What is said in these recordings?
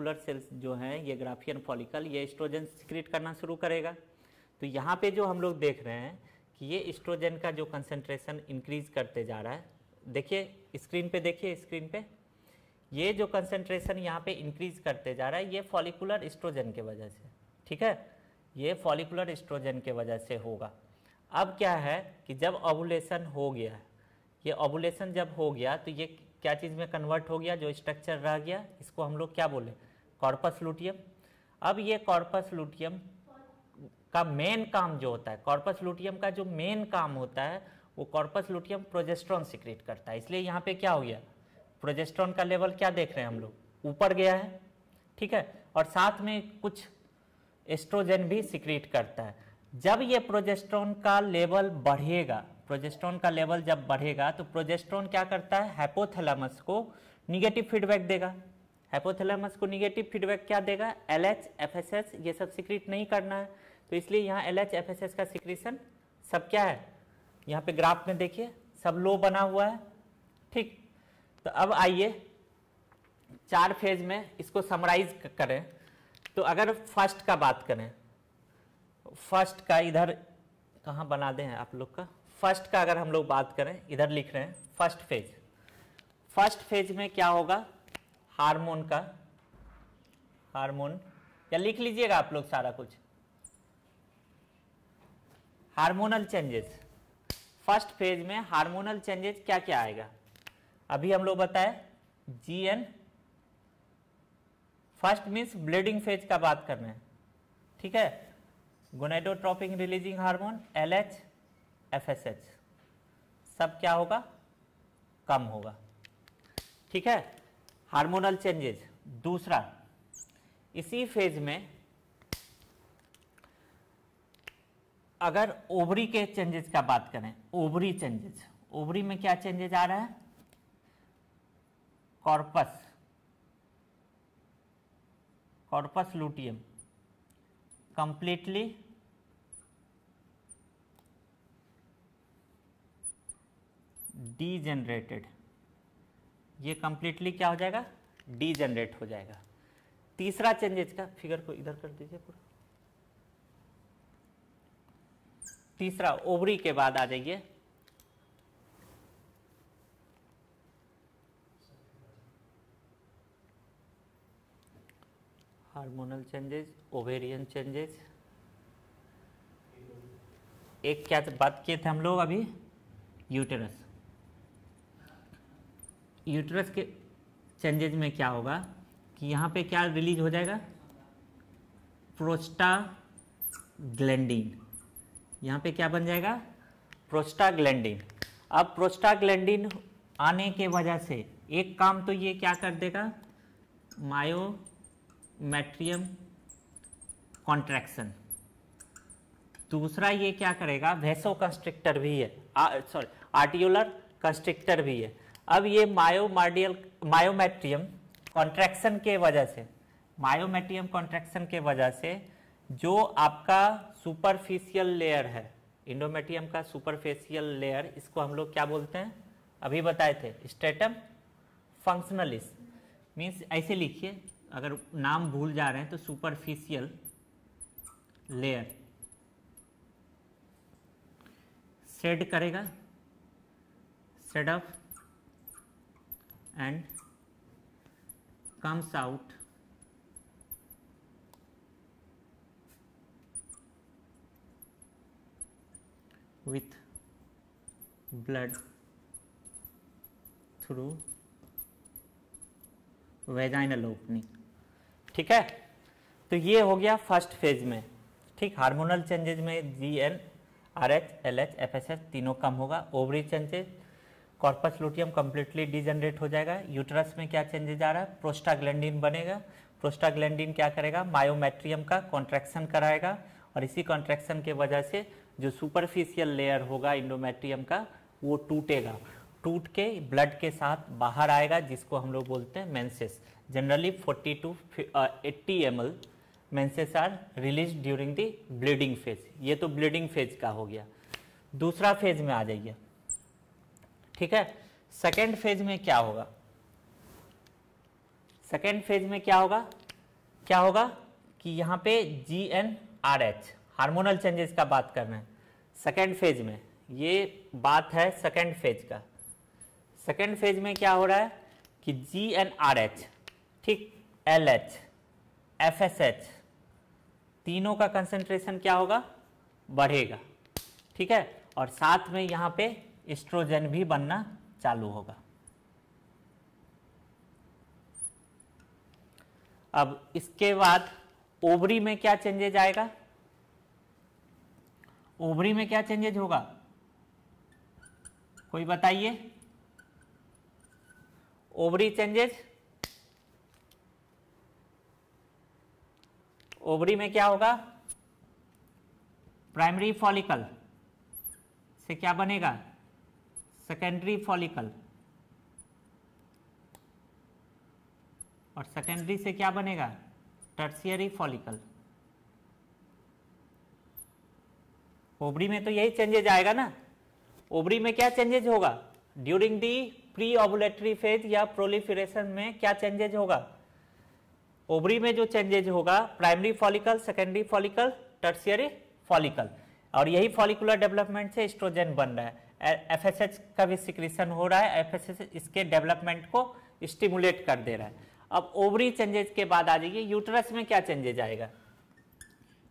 Follicular sales जो हैं, ये ग्राफियन फॉलिकल, ये एस्ट्रोजन सिक्रीट करना शुरू करेगा। तो यहाँ पे जो हम लोग देख रहे हैं कि ये एस्ट्रोजन का जो कंसंट्रेशन इंक्रीज करते जा रहा है, देखिए स्क्रीन पे, देखिए स्क्रीन पे, ये जो कंसंट्रेशन यहाँ पे इंक्रीज करते जा रहा है, ये फॉलिकुलर एस्ट्रोजन के वजह से, ठीक है, ये फॉलिकुलर एस्ट्रोजन के वजह से होगा। अब क्या है कि जब ओवुलेशन हो गया, ये ओवुलेशन जब हो गया तो ये क्या चीज़ में कन्वर्ट हो गया, जो स्ट्रक्चर रह गया इसको हम लोग क्या बोले, कॉर्पस लुटियम। अब ये कॉर्पस लुटियम का मेन काम जो होता है, कॉर्पस लुटियम का जो मेन काम होता है, वो कॉर्पस लुटियम प्रोजेस्टेरोन सिक्रीट करता है। इसलिए यहाँ पे क्या हो गया, प्रोजेस्टेरोन का लेवल क्या देख रहे हैं हम लोग, ऊपर गया है, ठीक है, और साथ में कुछ एस्ट्रोजन भी सिक्रीट करता है। जब ये प्रोजेस्टेरोन का लेवल बढ़ेगा, प्रोजेस्टेरोन का लेवल जब बढ़ेगा तो प्रोजेस्टेरोन क्या करता है, हाइपोथैलेमस को निगेटिव फीडबैक देगा। हाइपोथैलेमस को निगेटिव फीडबैक क्या देगा, LH, FSH ये सब सिक्रीट नहीं करना है। तो इसलिए यहाँ LH, FSH का सिक्रीशन सब क्या है, यहाँ पे ग्राफ में देखिए सब लो बना हुआ है, ठीक। तो अब आइए 4 फेज में इसको समराइज करें। तो अगर फर्स्ट का बात करें, फर्स्ट का इधर कहाँ बना दें आप लोग का, फर्स्ट का अगर हम लोग बात करें, इधर लिख रहे हैं फर्स्ट फेज। फर्स्ट फेज में क्या होगा, हार्मोन का, हार्मोन, या लिख लीजिएगा आप लोग सारा कुछ, हार्मोनल चेंजेस। फर्स्ट फेज में हार्मोनल चेंजेस क्या क्या आएगा, अभी हम लोग बताए GN, first means bleeding phase का बात कर रहे हैं, ठीक है, gonadotropin releasing hormone LH, FSH सब क्या होगा, कम होगा, ठीक है, हार्मोनल चेंजेस। दूसरा, इसी फेज में अगर ओवरी के चेंजेस का बात करें, ओवरी चेंजेस, ओवरी में क्या चेंजेस आ रहा है, corpus, corpus luteum completely degenerated, ये कंप्लीटली क्या हो जाएगा, डीजेनरेट हो जाएगा। तीसरा चेंजेस का फिगर को इधर कर दीजिए पूरा। तीसरा, ओवरी के बाद आ जाइए हार्मोनल चेंजेस, ओवेरियन चेंजेस। एक क्या बात किए थे हम लोग अभी, यूटेरस। यूटेरस के चेंजेस में क्या होगा कि यहाँ पे क्या रिलीज हो जाएगा, प्रोस्टाग्लैंडिन, यहाँ पे क्या बन जाएगा, प्रोस्टाग्लैंडिन। अब प्रोस्टाग्लैंडिन आने के वजह से एक काम तो ये क्या कर देगा, मायोमेट्रियम कॉन्ट्रैक्शन। दूसरा ये क्या करेगा, वैसो कंस्ट्रिक्टर भी है, सॉरी आर्टियोलर कंस्ट्रिक्टर भी है। अब ये मायोमेट्रियम कॉन्ट्रैक्शन के वजह से, मायोमेट्रियम कॉन्ट्रैक्शन के वजह से जो आपका सुपरफिशियल लेयर है, इंडोमेट्रियम का सुपरफिशियल लेयर, इसको हम लोग क्या बोलते हैं, अभी बताए थे, स्ट्रेटम फंक्शनलिस। मीन्स ऐसे लिखिए, अगर नाम भूल जा रहे हैं तो सुपरफिशियल लेयर शेड करेगा, shed up and comes out with blood through vaginal opening, ठीक है। तो ये हो गया फर्स्ट फेज में, ठीक। हार्मोनल चेंजेस में GN, RH, LH, FSH तीनों कम होगा। Ovary changes, corpus luteum completely degenerate हो जाएगा। यूट्रस में क्या चेंजेज आ रहा है, प्रोस्टाग्लैंडिन बनेगा। प्रोस्टाग्लैंडिन क्या करेगा, मायोमेट्रियम का कॉन्ट्रैक्शन कराएगा, और इसी कॉन्ट्रैक्शन के वजह से जो सुपरफिशियल लेयर होगा इंडोमेट्रियम का वो टूटेगा, टूट के ब्लड के साथ बाहर आएगा, जिसको हम लोग बोलते हैं menses. Generally 40 to 80 ml menses are release during the bleeding phase. ये तो ब्लीडिंग फेज का हो गया। दूसरा फेज में आ जाइए, ठीक है। सेकेंड फेज में क्या होगा, सेकेंड फेज में क्या होगा, क्या होगा कि यहाँ पे GnRH हार्मोनल चेंजेस का बात कर रहे हैं सेकेंड फेज में, ये बात है सेकेंड फेज का। सेकेंड फेज में क्या हो रहा है कि GnRH, ठीक, LH, FSH तीनों का कंसंट्रेशन क्या होगा, बढ़ेगा, ठीक है, और साथ में यहाँ पे एस्ट्रोजन भी बनना चालू होगा। अब इसके बाद ओवरी में क्या चेंजेज आएगा, ओवरी में क्या चेंजेज होगा, कोई बताइए, ओवरी चेंजेज, ओवरी में क्या होगा, प्राइमरी फॉलिकल से क्या बनेगा, सेकेंडरी फॉलिकल, और सेकेंडरी से क्या बनेगा, टर्शियरी फॉलिकल। ओवरी में तो यही चेंजेज आएगा ना। ओवरी में क्या चेंजेज होगा, during the pre ovulatory phase या प्रोलिफरेशन में क्या चेंजेज होगा, ओवरी में जो चेंजेज होगा primary follicle, secondary follicle, tertiary follicle, और यही फॉलिकुलर डेवलपमेंट से एस्ट्रोजन बन रहा है। एफएसएच का भी सिक्रीशन हो रहा है, एफएसएच इसके डेवलपमेंट को स्टिमुलेट कर दे रहा है। अब ओवरी चेंजेस के बाद आ जाइए यूट्रस में क्या चेंजेज आएगा,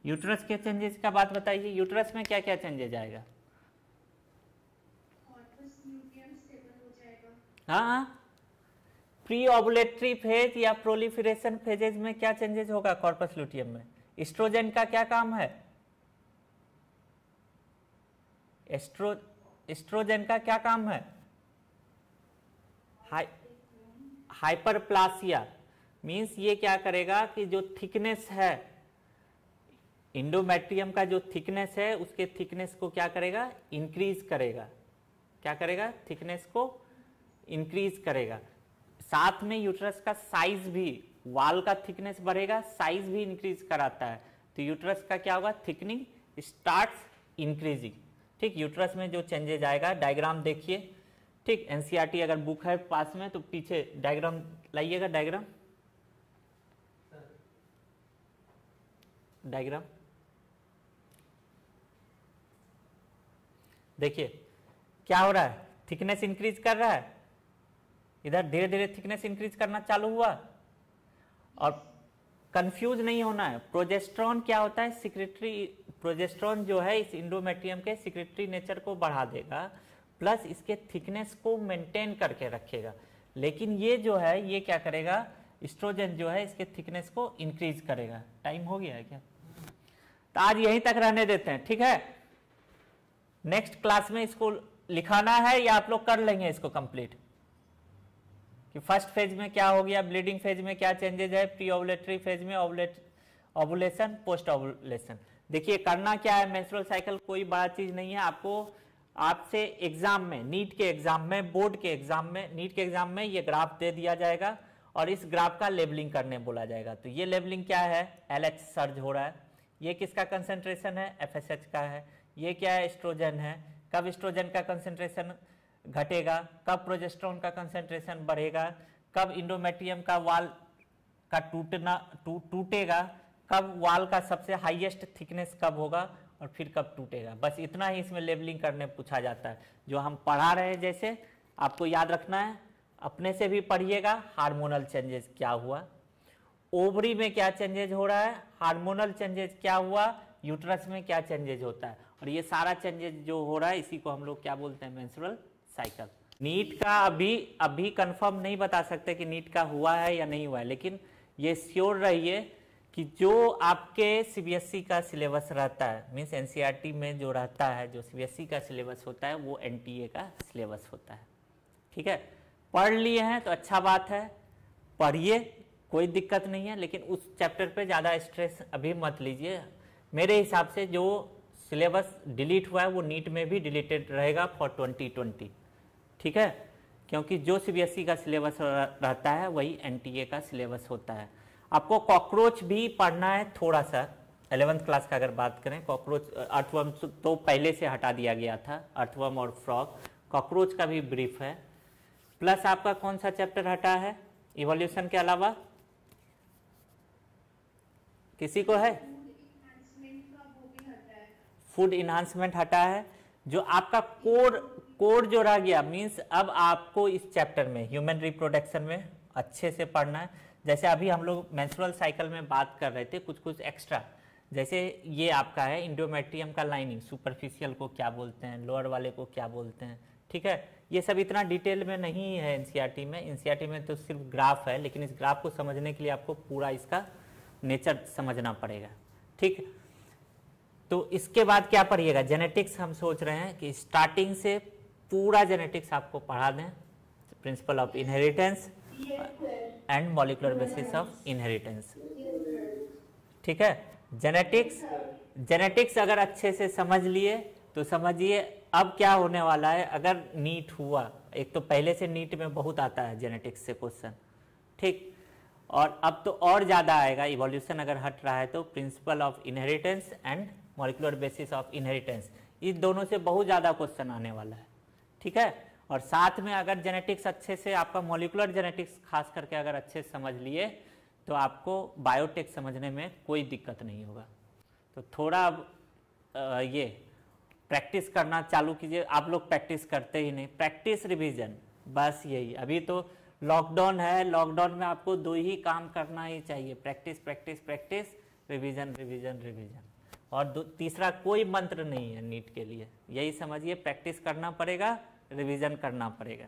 यूट्रस के चेंजेस का बात बताइए, यूट्रस में क्या क्या चेंजेज आएगा। हाँ, प्री ओवुलेटरी फेज या प्रोलिफरेशन फेजेज में क्या चेंजेज होगा कॉर्पस लुटियम में। एस्ट्रोजन का क्या काम है, एस्ट्रोजन का क्या काम है, हाइपरप्लासिया, मींस ये क्या करेगा कि जो थिकनेस है इंडोमेट्रियम का, जो थिकनेस है उसके थिकनेस को क्या करेगा, इंक्रीज करेगा, क्या करेगा, थिकनेस को इंक्रीज करेगा। साथ में यूट्रस का साइज भी, वाल का थिकनेस बढ़ेगा, साइज भी इंक्रीज कराता है, तो यूट्रस का क्या होगा, थिकनिंग स्टार्ट्स इंक्रीजिंग, ठीक। यूट्रस में जो चेंजेज आएगा, डायग्राम देखिए, ठीक, एनसीईआरटी अगर बुक है पास में तो पीछे डायग्राम लाइएगा, डायग्राम देखिए क्या हो रहा है, थिकनेस इंक्रीज कर रहा है, इधर धीरे धीरे थिकनेस इंक्रीज करना चालू हुआ। और कंफ्यूज नहीं होना है, प्रोजेस्टेरॉन क्या होता है, सिक्रेटरी, प्रोजेस्टेरॉन जो है इस इंडोमेट्रियम के सिक्रेटरी नेचर को बढ़ा देगा, प्लस इसके थिकनेस को मेंटेन करके रखेगा। लेकिन ये जो है ये क्या करेगा, एस्ट्रोजन जो है इसके थिकनेस को इंक्रीज करेगा। टाइम हो गया है क्या, तो आज यहीं तक रहने देते हैं, ठीक है। नेक्स्ट क्लास में इसको लिखाना है या आप लोग कर लेंगे इसको कंप्लीट, कि फर्स्ट फेज में क्या हो गया, ब्लीडिंग फेज में क्या चेंजेज है, प्री ओवुलेटरी फेज में ओवुलेशन, पोस्ट ओवुलेशन। देखिए करना क्या है, मेंस्ट्रुअल साइकिल कोई बड़ा चीज नहीं है। आपको आपसे एग्जाम में, नीट के एग्जाम में, बोर्ड के एग्जाम में, नीट के एग्जाम में ये ग्राफ दे दिया जाएगा और इस ग्राफ का लेबलिंग करने बोला जाएगा। तो ये लेबलिंग क्या है, LH सर्ज हो रहा है, ये किसका कंसेंट्रेशन है, FSH का है, ये क्या है, एस्ट्रोजन है। कब एस्ट्रोजन का कंसेंट्रेशन घटेगा, कब प्रोजेस्टेरॉन का कंसेंट्रेशन बढ़ेगा, कब इंडोमेट्रियम का वाल का टूटेगा, कब वाल का सबसे हाईएस्ट थिकनेस कब होगा और फिर कब टूटेगा। बस इतना ही इसमें लेबलिंग करने पूछा जाता है। जो हम पढ़ा रहे हैं जैसे आपको याद रखना है, अपने से भी पढ़िएगा। हार्मोनल चेंजेस क्या हुआ, ओवरी में क्या चेंजेज हो रहा है, हार्मोनल चेंजेज क्या हुआ, यूट्रस में क्या चेंजेज होता है, और ये सारा चेंजेज जो हो रहा है इसी को हम लोग क्या बोलते हैं, मेंस्ट्रुअल साइकिल। नीट का अभी कंफर्म नहीं बता सकते कि नीट का हुआ है या नहीं हुआ है, लेकिन ये श्योर रहिए कि जो आपके सीबीएसई का सिलेबस रहता है, मीन्स एनसीईआरटी में जो रहता है, जो सीबीएसई का सिलेबस होता है वो एनटीए का सिलेबस होता है, ठीक है। पढ़ लिए हैं तो अच्छा बात है, पढ़िए, कोई दिक्कत नहीं है, लेकिन उस चैप्टर पे ज़्यादा स्ट्रेस अभी मत लीजिए। मेरे हिसाब से जो सिलेबस डिलीट हुआ है वो नीट में भी डिलीटेड रहेगा फॉर 2020, ठीक है, क्योंकि जो सीबीएसई का सिलेबस रहता है वही एनटीए का सिलेबस होता है। आपको कॉकरोच भी पढ़ना है थोड़ा सा, 11th क्लास का अगर बात करें, कॉकरोच, अर्थवर्म तो पहले से हटा दिया गया था, अर्थवर्म और फ्रॉग, कॉकरोच का भी ब्रीफ है। प्लस आपका कौन सा चैप्टर हटा है इवोल्यूशन के अलावा, किसी को है? फूड इन्हांसमेंट हटा है। जो आपका कोर जो रह गया, मीन्स अब आपको इस चैप्टर में ह्यूमन रिप्रोडक्शन में अच्छे से पढ़ना है। जैसे अभी हम लोग मेंस्ट्रुअल साइकिल में बात कर रहे थे, कुछ कुछ एक्स्ट्रा, जैसे ये आपका है इंडोमेट्रियम का लाइनिंग, सुपरफिशियल को क्या बोलते हैं, लोअर वाले को क्या बोलते हैं, ठीक है। ये सब इतना डिटेल में नहीं है एनसीईआरटी में। एनसीईआरटी में तो सिर्फ ग्राफ है, लेकिन इस ग्राफ को समझने के लिए आपको पूरा इसका नेचर समझना पड़ेगा, ठीक। तो इसके बाद क्या पढ़िएगा, जेनेटिक्स। हम सोच रहे हैं कि स्टार्टिंग से पूरा जेनेटिक्स आपको पढ़ा दें, principle of inheritance and molecular basis of inheritance, ठीक है। जेनेटिक्स अगर अच्छे से समझ लिए तो समझिए अब क्या होने वाला है। अगर नीट हुआ, एक तो पहले से नीट में बहुत आता है जेनेटिक्स से क्वेश्चन, ठीक, और अब तो और ज़्यादा आएगा। इवोल्यूशन अगर हट रहा है तो principle of inheritance and molecular basis of inheritance, इस दोनों से बहुत ज़्यादा क्वेश्चन आने वाला है, ठीक है। और साथ में अगर जेनेटिक्स अच्छे से, आपका मॉलिक्यूलर जेनेटिक्स खास करके अगर अच्छे से समझ लिए तो आपको बायोटेक समझने में कोई दिक्कत नहीं होगा। तो थोड़ा ये प्रैक्टिस करना चालू कीजिए। आप लोग प्रैक्टिस करते ही नहीं, प्रैक्टिस रिवीजन, बस यही। अभी तो लॉकडाउन है, लॉकडाउन में आपको 2 ही काम करना ही चाहिए, practice practice practice, revision revision revision. और तीसरा कोई मंत्र नहीं है नीट के लिए, यही समझिए, प्रैक्टिस करना पड़ेगा, रिवीजन करना पड़ेगा।